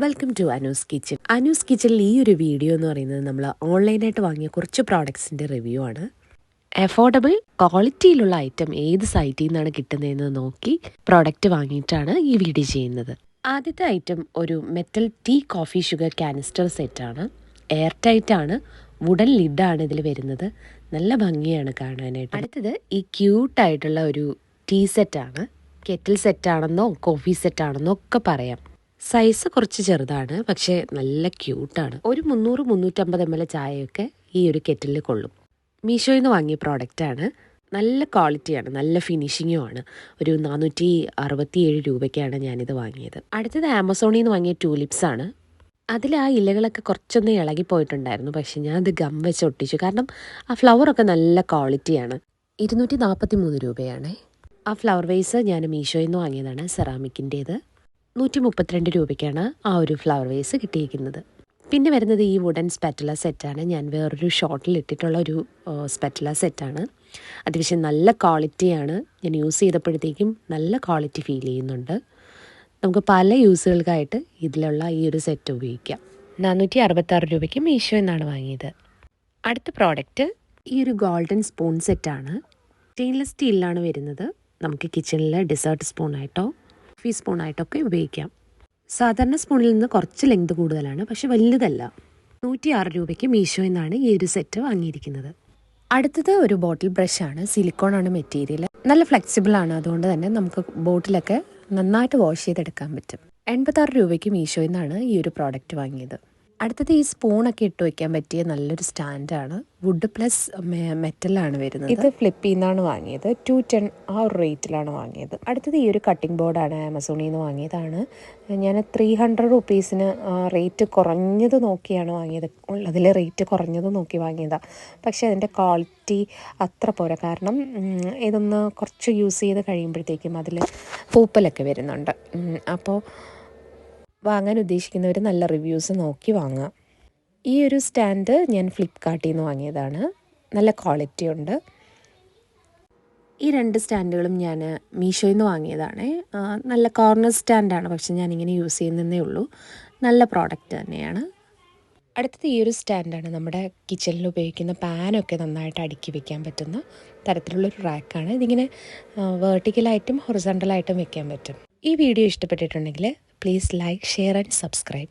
Welcome to Anu's kitchen. Anu's കിച്ചണിൽ ഈ ഒരു വീഡിയോ എന്ന് പറയുന്നത് നമ്മൾ ഓൺലൈനായിട്ട് വാങ്ങിയ കുറച്ച് പ്രോഡക്ട്സിൻ്റെ റിവ്യൂ ആണ്. അഫോർഡബിൾ ക്വാളിറ്റിയിലുള്ള ഐറ്റം ഏത് സൈറ്റിൽ നിന്നാണ് കിട്ടുന്നതെന്ന് നോക്കി പ്രോഡക്റ്റ് വാങ്ങിയിട്ടാണ് ഈ വീഡിയോ ചെയ്യുന്നത്. ആദ്യത്തെ ഐറ്റം ഒരു metal tea coffee sugar canister സെറ്റാണ്. എയർ ടൈറ്റ് ആണ്, വുഡൻ ലിഡാണ് ഇതിൽ വരുന്നത്. നല്ല ഭംഗിയാണ് കാണാനായിട്ട്. അടുത്തത് ഈ ക്യൂട്ടായിട്ടുള്ള ഒരു ടീ സെറ്റാണ്. കെറ്റിൽ സെറ്റാണെന്നോ കോഫി സെറ്റാണെന്നോ ഒക്കെ പറയാം. സൈസ് കുറച്ച് ചെറുതാണ്, പക്ഷേ നല്ല ക്യൂട്ടാണ്. ഒരു 300-350 ml ചായയൊക്കെ ഈ ഒരു കെറ്റിലിൽ കൊള്ളും. മീഷോയിൽ നിന്ന് വാങ്ങിയ പ്രോഡക്റ്റാണ്. നല്ല ക്വാളിറ്റിയാണ്, നല്ല ഫിനിഷിങ്ങും ആണ്. ഒരു 467 രൂപയ്ക്കാണ് ഞാനിത് വാങ്ങിയത്. അടുത്തത് ആമസോണിൽ നിന്ന് വാങ്ങിയ ട്യൂലിപ്സ് ആണ്. അതിൽ ആ ഇലകളൊക്കെ കുറച്ചൊന്ന് ഇളകിപ്പോയിട്ടുണ്ടായിരുന്നു, പക്ഷെ ഞാൻ അത് ഗം വെച്ച് ഒട്ടിച്ചു. കാരണം ആ ഫ്ലവറൊക്കെ നല്ല ക്വാളിറ്റിയാണ്. 243 രൂപയാണ്. ആ ഫ്ലവർ വേസ് ഞാൻ മീഷോയിൽ നിന്ന് വാങ്ങിയതാണ്, സെറാമിക്കിൻ്റേത്. 132 രൂപയ്ക്കാണ് ആ ഒരു ഫ്ലവർ വേസ് കിട്ടിയിരിക്കുന്നത്. പിന്നെ വരുന്നത് ഈ വുഡൻ സ്പാറ്റുല സെറ്റാണ്. ഞാൻ വേറൊരു ഷോട്ടിൽ ഇട്ടിട്ടുള്ള ഒരു സ്പാറ്റുല സെറ്റാണ്. അത്യാവശ്യം നല്ല ക്വാളിറ്റിയാണ്. ഞാൻ യൂസ് ചെയ്തപ്പോഴത്തേക്കും നല്ല ക്വാളിറ്റി ഫീൽ ചെയ്യുന്നുണ്ട്. നമുക്ക് പല യൂസുകൾക്കായിട്ട് ഇതിലുള്ള ഈ ഒരു സെറ്റ് ഉപയോഗിക്കാം. 466 രൂപയ്ക്ക് മീഷോ എന്നാണ് വാങ്ങിയത്. അടുത്ത പ്രോഡക്റ്റ് ഈ ഒരു ഗോൾഡൻ സ്പൂൺ സെറ്റാണ്. സ്റ്റെയിൻലെസ് സ്റ്റീലിലാണ് വരുന്നത്. നമുക്ക് കിച്ചണിലെ ഡെസേർട്ട് സ്പൂണായിട്ടോ കോഫി സ്പൂണായിട്ടൊക്കെ ഉപയോഗിക്കാം. സാധാരണ സ്പൂണിൽ നിന്ന് കുറച്ച് ലെങ്ത് കൂടുതലാണ്, പക്ഷെ വലുതല്ല. 106 രൂപയ്ക്ക് മീഷോ എന്നാണ് ഈ ഒരു സെറ്റ് വാങ്ങിയിരിക്കുന്നത്. അടുത്തത് ഒരു ബോട്ടിൽ ബ്രഷാണ്. സിലിക്കോൺ ആണ് മെറ്റീരിയൽ. നല്ല ഫ്ലെക്സിബിൾ ആണ്, അതുകൊണ്ട് തന്നെ നമുക്ക് ബോട്ടിലൊക്കെ നന്നായിട്ട് വാഷ് ചെയ്തെടുക്കാൻ പറ്റും. 86 രൂപയ്ക്ക് മീഷോയിൽ നിന്നാണ് ഈ ഒരു പ്രോഡക്റ്റ് വാങ്ങിയത്. അടുത്തത് ഈ സ്പൂണൊക്കെ ഇട്ട് വയ്ക്കാൻ പറ്റിയ നല്ലൊരു സ്റ്റാൻഡാണ്. വുഡ് പ്ലസ് മെറ്റലാണ് വരുന്നത്. ഇത് ഫ്ലിപ്പിൽ നിന്നാണ് വാങ്ങിയത്. 210 ആ ഒരു റേറ്റിലാണ് വാങ്ങിയത്. അടുത്തത് ഈ ഒരു കട്ടിംഗ് ബോർഡാണ്. ആമസോണിൽ നിന്ന് വാങ്ങിയതാണ്. ഞാൻ 300 റുപ്പീസിന് റേറ്റ് കുറഞ്ഞത് നോക്കിയാണ് വാങ്ങിയത്. ഉള്ളതിൽ റേറ്റ് കുറഞ്ഞത് നോക്കി വാങ്ങിയതാണ്. പക്ഷേ അതിൻ്റെ ക്വാളിറ്റി അത്ര പോരാ. കാരണം ഇതൊന്ന് കുറച്ച് യൂസ് ചെയ്ത് കഴിയുമ്പോഴത്തേക്കും അതിൽ പൂപ്പലൊക്കെ വരുന്നുണ്ട്. അപ്പോൾ വാങ്ങാൻ ഉദ്ദേശിക്കുന്നവർ നല്ല റിവ്യൂസ് നോക്കി വാങ്ങുക. ഈ ഒരു സ്റ്റാൻഡ് ഞാൻ ഫ്ലിപ്കാർട്ടിൽ നിന്ന് വാങ്ങിയതാണ്. നല്ല ക്വാളിറ്റി ഉണ്ട്. ഈ 2 സ്റ്റാൻഡുകളും ഞാൻ മീഷോയിൽ നിന്ന് വാങ്ങിയതാണ്. നല്ല കോർണർ സ്റ്റാൻഡാണ്, പക്ഷെ ഞാനിങ്ങനെ യൂസ് ചെയ്യുന്നതേ ഉള്ളൂ. നല്ല പ്രോഡക്റ്റ് തന്നെയാണ്. അടുത്തത് ഈ ഒരു സ്റ്റാൻഡാണ്. നമ്മുടെ കിച്ചണിൽ ഉപയോഗിക്കുന്ന പാനൊക്കെ നന്നായിട്ട് അടുക്കി വെക്കാൻ പറ്റുന്ന തരത്തിലുള്ളൊരു റാക്കാണ്. ഇതിങ്ങനെ വെർട്ടിക്കലായിട്ടും ഹൊറിസോണ്ടലായിട്ടും വെക്കാൻ പറ്റും. ഈ വീഡിയോ ഇഷ്ടപ്പെട്ടിട്ടുണ്ടെങ്കിൽ please like, share and subscribe.